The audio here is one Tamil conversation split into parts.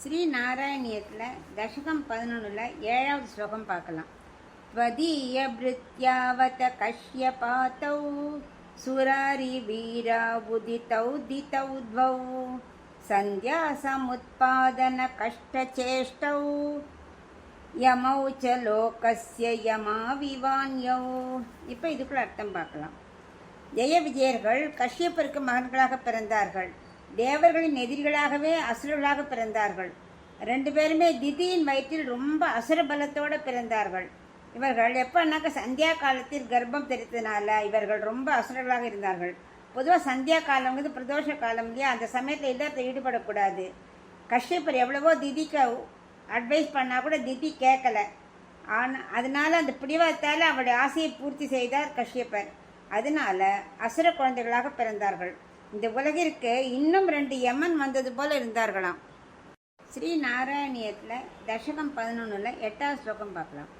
ஸ்ரீ நாராயணியத்தில் தசகம் 11 7வது ஸ்லோகம் பார்க்கலாம். त्वदीय भृत्यावत कश्यपातौ सुरारि वीरा उदितौ दितौ द्वौ सन्ध्या समुत्पादन कष्टचेष्टौ यमौ च लोकस्य यमाविवान्यौ. இப்போ இதுக்குள்ள அர்த்தம் பார்க்கலாம். ஜெய விஜயர்கள் கஷ்யப்பருக்கு மகன்களாக பிறந்தார்கள். தேவர்களின் எதிரிகளாகவே அசுரர்களாக பிறந்தார்கள். ரெண்டு பேருமே திதியின் வயிற்றில் ரொம்ப அசுர பலத்தோடு பிறந்தார்கள். இவர்கள் எப்போனாக்க சந்தியா காலத்தில் கர்ப்பம் தெரித்ததுனால இவர்கள் ரொம்ப அசுரர்களாக இருந்தார்கள். பொதுவாக சந்தியா காலங்கிறது பிரதோஷ காலம் இல்லையா, அந்த சமயத்தில் இல்லத்தில் ஈடுபடக்கூடாது. கஷ்யப்பர் எவ்வளவோ திதிக்கு அட்வைஸ் பண்ணால் கூட திதி கேட்கல. ஆனால் அதனால அந்த பிடிவாதத்தால் அவருடைய ஆசையை பூர்த்தி செய்தார் கஷ்யப்பர். அதனால அசுர குழந்தைகளாக பிறந்தார்கள். இந்த உலகிற்கு இன்னும் 2 யமன் வந்தது போல இருந்தார்களாம். ஸ்ரீ நாராயணியத்தில் தசகம் 11 8வது ஸ்லோகம் பார்க்கலாம்.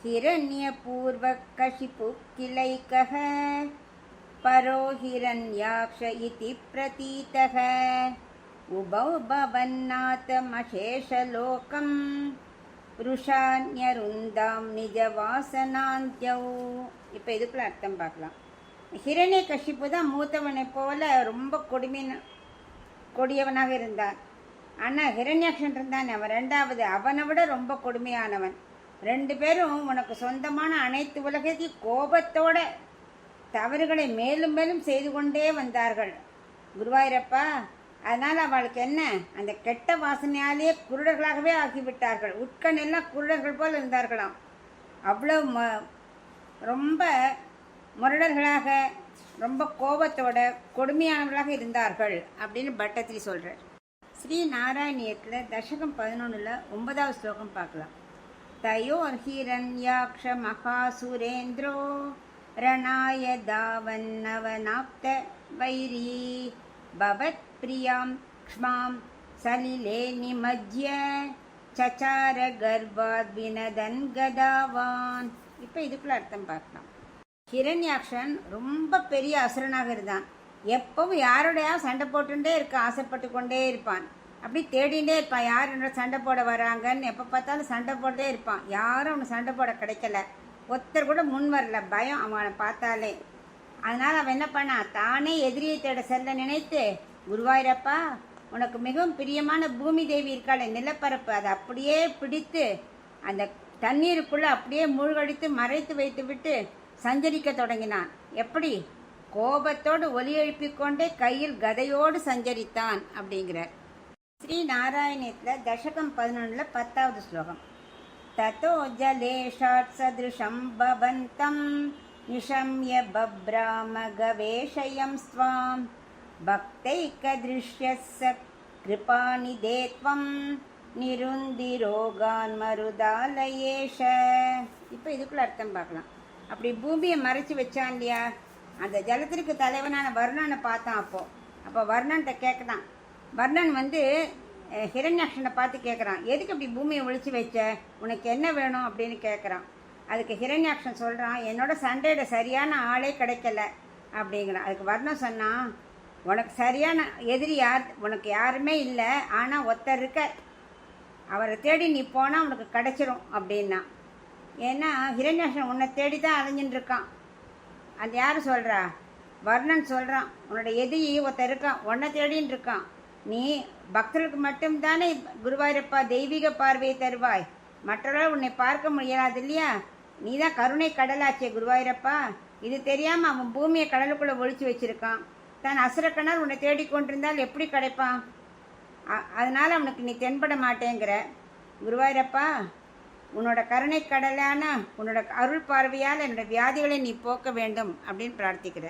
ஹிரண்ய பூர்வ கஷிபு கிளைக்கஹ பரோ ஹிரண்யாக்ஷ இதி பிரதீதஹ உபௌ பவன்னாதமசேஷலோகம் ருஷான்யருந்தாம் நிஜவாசனாந்தியௌ. இப்போ இதுக்குள்ள அர்த்தம் பார்க்கலாம். ஹிரண்ய கஷிப்பு தான் மூத்தவனை போல ரொம்ப கொடியவனாக இருந்தான். ஆனால் ஹிரண்யாக்ஷன் இருந்தான் அவன் ரெண்டாவது, அவனை விட ரொம்ப கொடுமையானவன். 2 பேரும் உனக்கு சொந்தமான அனைத்து உலகத்தையும் கோபத்தோட தவறுகளை மேலும் மேலும் செய்து கொண்டே வந்தார்கள் குருவாயூரப்பா. அதனால் அவளுக்கு என்ன, அந்த கெட்ட வாசனையாலேயே குருடர்களாகவே ஆகிவிட்டார்கள். உட்கண் எல்லாம் குருடர்கள் போல் இருந்தார்களாம். அவ்வளோ ரொம்ப முரடர்களாக ரொம்ப கோபத்தோட கொடுமையானவர்களாக இருந்தார்கள் அப்படின்னு பட்டத்திரி சொல்கிறார். ஸ்ரீ நாராயணியத்தில் தசகம் 11 9வது ஸ்லோகம் பார்க்கலாம். தயோர் ஹிரண்யாக்ஷ மகாசுரேந்திரோ ரணாய தாவன்னவனாப்த வைரி பவத் பிரியாம் க்ஷ்மாம் சலிலே நிமஜ்ய சச்சார கர்வாத் வினதன் கதாவான். இப்போ இதுக்குள்ள அர்த்தம் பார்க்கலாம். ஹிரண்யாக்ஷன் ரொம்ப பெரிய அசுரனாக இருந்தான். எப்பவும் யாரோடையா சண்டை போட்டுட்டே இருக்க ஆசைப்பட்டு கொண்டே இருப்பான். அப்படி தேடிகிட்டே இருப்பான், யார் என்னோட சண்டை போட வராங்கன்னு. எப்போ பார்த்தாலும் சண்டை போட்டே இருப்பான். யாரும் அவனுக்கு சண்டை போட கிடைக்கல. ஒருத்தர் கூட முன் வரல, பயம் அவனை பார்த்தாலே. அதனால் அவன் என்ன பண்ணான், தானே எதிரியை தேட செல்ல நினைத்து, குருவாயூரப்பா உனக்கு மிகவும் பிரியமான பூமி தேவி இருக்காளே நிலப்பரப்பு, அதை அப்படியே பிடித்து அந்த தண்ணீருக்குள்ளே அப்படியே மூழ்கடித்து மறைத்து வைத்து விட்டு சஞ்சரிக்க தொடங்கினான். எப்படி, கோபத்தோடு ஒலி எழுப்பிக்கொண்டே கையில் கதையோடு சஞ்சரித்தான் அப்படிங்கிறார். ஸ்ரீ நாராயணத்தில் தசகம் 11 10வது ஸ்லோகம். ததோ ஜலேஷாத் சதிருஷம் பவந்தம் நிஷம்ய பப்ராம கவேஷயம் ஸ்வாம் பக்தைக திருஷ்யஸ்ஸ கிருபாநிதேத்வம் நிருந்திரோகான் மருதாலயேஷ. இப்போ இதுக்குள்ள அர்த்தம் பார்க்கலாம். அப்படி பூமியை மறைச்சி வச்சான் இல்லையா, அந்த ஜலத்திற்கு தலைவனான வர்ணனை பார்த்தான். அப்போ வர்ணன்ட்ட கேட்குறான். வர்ணன் ஹிரண்யாக்ஷனை பார்த்து கேட்குறான், எதுக்கு இப்படி பூமியை ஒழிச்சு வச்ச, உனக்கு என்ன வேணும் அப்படின்னு கேட்குறான். அதுக்கு ஹிரண்யாக்ஷன் சொல்கிறான், என்னோட சண்டையிட சரியான ஆளே கிடைக்கல அப்படிங்கிறான். அதுக்கு வர்ணம் சொன்னான், உனக்கு சரியான எதிரி உனக்கு யாருமே இல்லை, ஆனால் ஒருத்தர் இருக்க, அவரை தேடி நீ போனால் உனக்கு கிடைச்சிரும் அப்படின்னா. ஏன்னா ஹிரண்யாக்ஷன் உன்னை தேடி தான் அலைஞ்சின்னு இருக்கான். அது யார் சொல்கிறா, வர்ணன் சொல்கிறான். உன்னோட எதிரி ஒருத்தர் இருக்கான், உன்னை தேடின்னு இருக்கான். நீ பக்தர்களுக்கு மட்டும்தானே குருவாயூரப்பா தெய்வீக பார்வையை தருவாய், மற்றவர்கள் உன்னை பார்க்க முடியாது இல்லையா. நீ தான் கருணை கடலாச்சே குருவாயூரப்பா. இது தெரியாமல் அவன் பூமியை கடலுக்குள்ளே ஒழிச்சு வச்சிருக்கான். தான் அசுரக்கனால் உன்னை தேடிக்கொண்டிருந்தால் எப்படி கிடைப்பான். அதனால் அவனுக்கு நீ தென்பட மாட்டேங்கிற. குருவாயூரப்பா உன்னோட கருணை கடலான உன்னோட அருள் பார்வையால் என்னோட வியாதிகளை நீ போக்க வேண்டும் அப்படின்னு பிரார்த்திக்கிற.